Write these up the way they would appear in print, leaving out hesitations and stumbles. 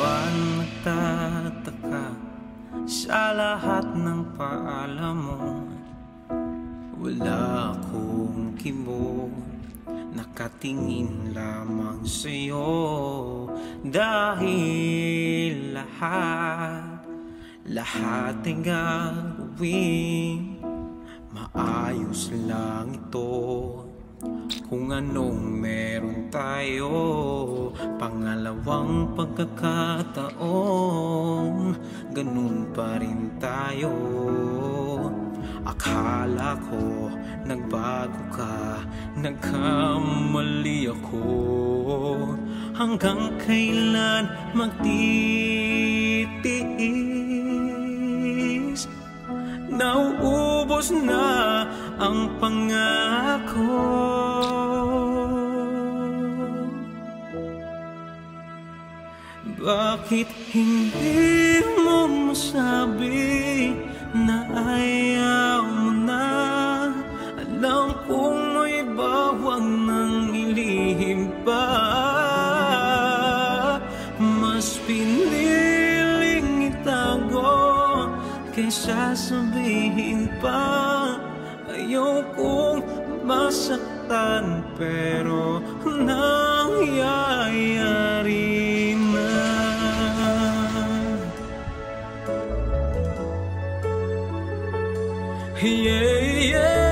ba nagtataka sa lahat ng paalam mo? Wala akong kibo, nakatingin lamang sa'yo. Dahil lahat ay gagawin maayos lang ito. Kung anong meron tayo, pangalawang pagkakataon, ganun pa rin tayo. Akala ko nagbago ka, nagkamali ako. Hanggang kailan magtitiis? Nauubos na ang pangako. Bakit hindi mo masabi na ayaw mo na? Alam kong may bawang nang ilihim pa. Mas piniling itago kaysa sabihin pa. Ayaw kong masaktan pero nangyayari na. Yeah, yeah.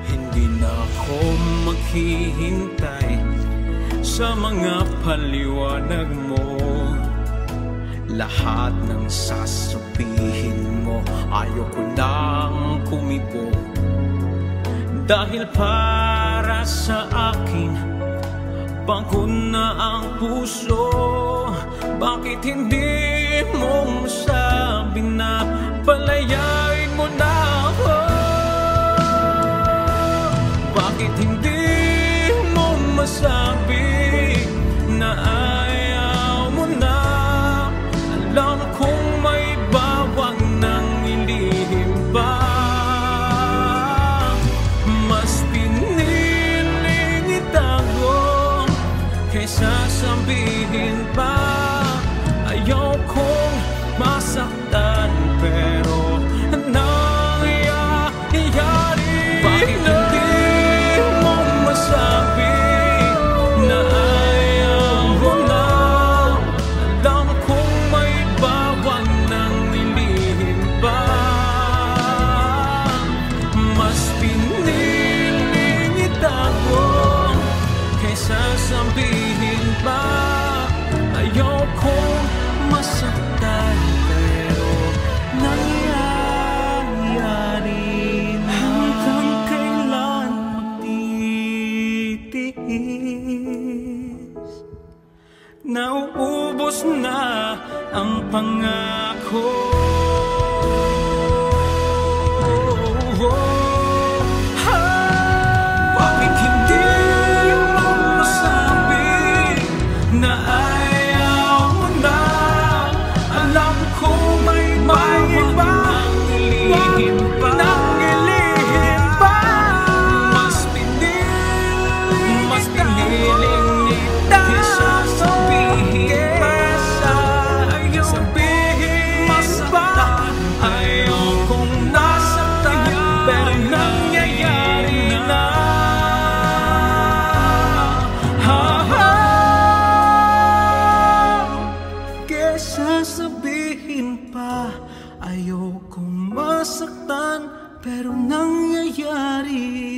Hindi na ako maghihintay sa mga paliwanag mo. Lahat ng sasabihin mo, ayoko nang kumibo. Dahil para sa akin, pagod na ang puso. Bakit hindi mo masabi na palayain mo na ako? Bakit hindi mo masabi na ayaw mo na? Alam kong may bawang nang ilihim pa. Mas piniling itago kaysa sabihin pa. Ayaw kong masaktan pero nangyayari. Bakit hindi mo masabi na ayaw mo na? Alam kong may bawang nang nilihim pa. Mas piniling itago kaysa sabihin pa. Ayaw kong masaktan pero nangyayari na. Hanggang kailan magtitiis? Nauubos na ang pangako. Bakit hindi mo masabi na ayaw mo na? Alam ko may bawang nilihim pa. Mas piniling kaysa sabihin pa. Masaktan. Ayaw kong nasaktan pero nangyayari na. Kesa sabihin pa, ayokong masaktan pero nangyayari.